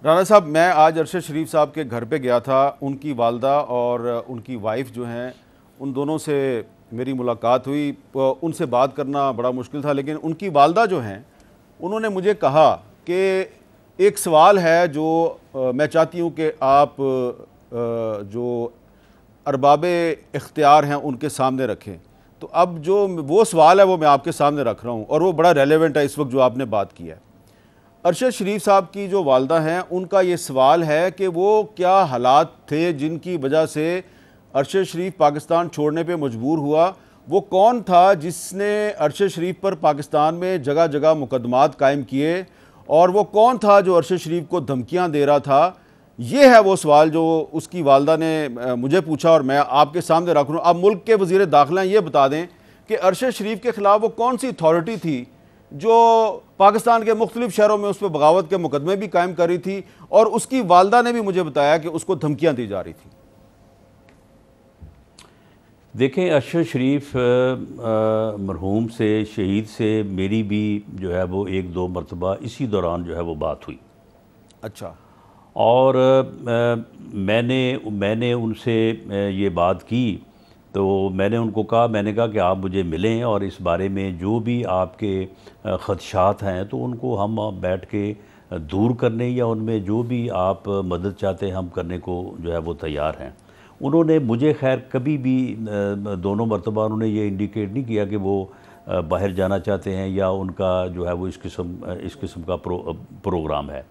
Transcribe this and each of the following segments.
राना साहब, मैं आज अरशद शरीफ साहब के घर पे गया था। उनकी वालदा और उनकी वाइफ जो हैं, उन दोनों से मेरी मुलाकात हुई। उनसे बात करना बड़ा मुश्किल था, लेकिन उनकी वालदा जो हैं उन्होंने मुझे कहा कि एक सवाल है जो मैं चाहती हूँ कि आप जो अरबाब इख्तियार हैं उनके सामने रखें। तो अब जो वो सवाल है वो मैं आपके सामने रख रहा हूँ और वो बड़ा रेलेवेंट है इस वक्त जो आपने बात की है। अरशद शरीफ साहब की जो वालदा हैं उनका ये सवाल है कि वो क्या हालात थे जिनकी वजह से अरशद शरीफ पाकिस्तान छोड़ने पे मजबूर हुआ। वो कौन था जिसने अरशद शरीफ पर पाकिस्तान में जगह जगह मुकदमात कायम किए, और वो कौन था जो अरशद शरीफ को धमकियां दे रहा था। ये है वो सवाल जो उसकी वालदा ने मुझे पूछा और मैं आपके सामने रख रहा हूँ। अब मुल्क के वज़ीर दाखिला ये बता दें कि अरशद शरीफ के ख़िलाफ़ वो कौन सी अथॉरिटी थी जो पाकिस्तान के मुख्तलिफ शहरों में उस पर बगावत के मुकदमे भी कायम कर रही थी, और उसकी वालदा ने भी मुझे बताया कि उसको धमकियां दी जा रही थी। देखें, अरशद शरीफ मरहूम से, शहीद से मेरी भी जो है वो एक दो मरतबा इसी दौरान जो है वो बात हुई। अच्छा। और मैंने उनसे ये बात की तो मैंने उनको कहा, मैंने कहा कि आप मुझे मिलें और इस बारे में जो भी आपके ख़दशात हैं तो उनको हम बैठ के दूर करने या उनमें जो भी आप मदद चाहते हैं हम करने को जो है वो तैयार हैं। उन्होंने मुझे खैर कभी भी दोनों मरतबा उन्होंने ये इंडिकेट नहीं किया कि वो बाहर जाना चाहते हैं या उनका जो है वो इस किस्म का प्रोग्राम है।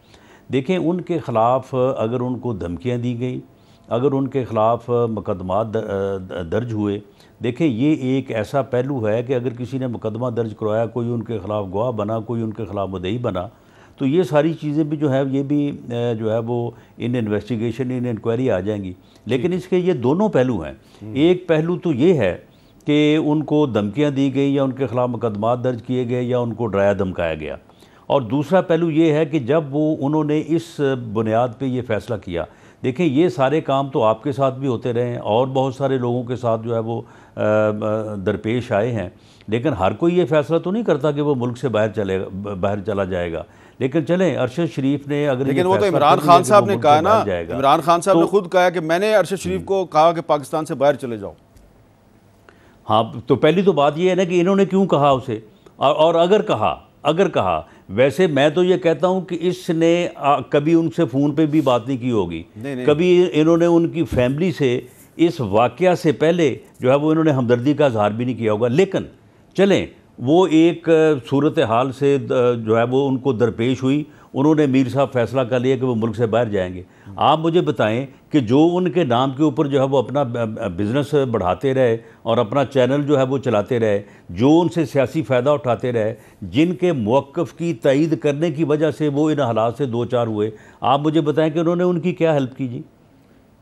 देखें, उनके ख़िलाफ़ अगर उनको धमकियाँ दी गई, अगर उनके ख़िलाफ़ मुकदमात दर्ज हुए, देखें ये एक ऐसा पहलू है कि अगर किसी ने मुकदमा दर्ज करवाया, कोई उनके ख़िलाफ़ गवाह बना, कोई उनके ख़िलाफ़ मुद्दई बना, तो ये सारी चीज़ें भी जो है ये भी जो है वो इन इन्वेस्टिगेशन, इन इंक्वायरी आ जाएंगी। लेकिन इसके ये दोनों पहलू हैं। एक पहलू तो ये है कि उनको धमकियाँ दी गई या उनके ख़िलाफ़ मुकदमात दर्ज किए गए या उनको डराया धमकाया गया, और दूसरा पहलू ये है कि जब वो उन्होंने इस बुनियाद पे ये फ़ैसला किया। देखें, ये सारे काम तो आपके साथ भी होते रहे हैं और बहुत सारे लोगों के साथ जो है वो दरपेश आए हैं, लेकिन हर कोई ये फ़ैसला तो नहीं करता कि वो मुल्क से बाहर चला जाएगा। लेकिन चलें, अरशद शरीफ ने अगर, लेकिन वो तो इमरान खान साहब ने कहा ना, इमरान खान साहब ने खुद कहा कि मैंने अरशद शरीफ को कहा कि पाकिस्तान से बाहर चले जाओ। हाँ, तो पहली तो बात ये है ना कि इन्होंने क्यों कहा उसे, और अगर कहा वैसे मैं तो ये कहता हूँ कि इसने कभी उनसे फ़ोन पे भी बात नहीं की होगी। नहीं। कभी इन्होंने उनकी फैमिली से इस वाक़या से पहले जो है वो इन्होंने हमदर्दी का इज़हार भी नहीं किया होगा। लेकिन चलें, वो एक सूरत हाल से जो है वो उनको दरपेश हुई, उन्होंने मीर साहब फ़ैसला कर लिया कि वो मुल्क से बाहर जाएंगे। आप मुझे बताएं कि जो उनके नाम के ऊपर जो है वो अपना बिज़नेस बढ़ाते रहे और अपना चैनल जो है वो चलाते रहे, जो उनसे सियासी फ़ायदा उठाते रहे, जिनके मौक़िफ़ की तईद करने की वजह से वो इन हालात से दो चार हुए, आप मुझे बताएं कि उन्होंने उनकी क्या हेल्प की जी।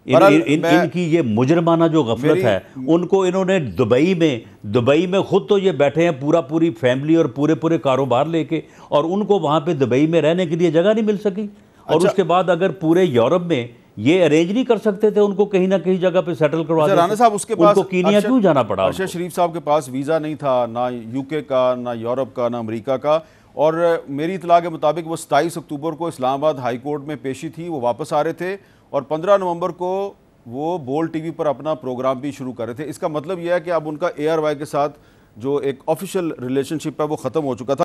इनकी ये मुजरमाना जो गफलत है, उनको इन्होंने दुबई में खुद तो ये बैठे हैं पूरी फैमिली और पूरे कारोबार लेके, और उनको वहाँ पे दुबई में रहने के लिए जगह नहीं मिल सकी। और अच्छा, उसके बाद अगर पूरे यूरोप में ये अरेंज नहीं कर सकते थे उनको कहीं ना कहीं जगह पे सेटल करवा देते। राना साहब, उसके पास कीनिया क्यों जाना पड़ा? अरशद शरीफ साहब के पास वीज़ा नहीं था, ना यूके का, ना यूरोप का, ना अमेरिका का, और मेरी इतला के मुताबिक वो 27 अक्टूबर को इस्लामाबाद हाई कोर्ट में पेशी थी, वो वापस आ रहे थे और 15 नवंबर को वो बोल्ड टीवी पर अपना प्रोग्राम भी शुरू कर रहे थे। इसका मतलब यह है कि अब उनका ARY के साथ जो एक ऑफिशियल रिलेशनशिप है वो ख़त्म हो चुका था।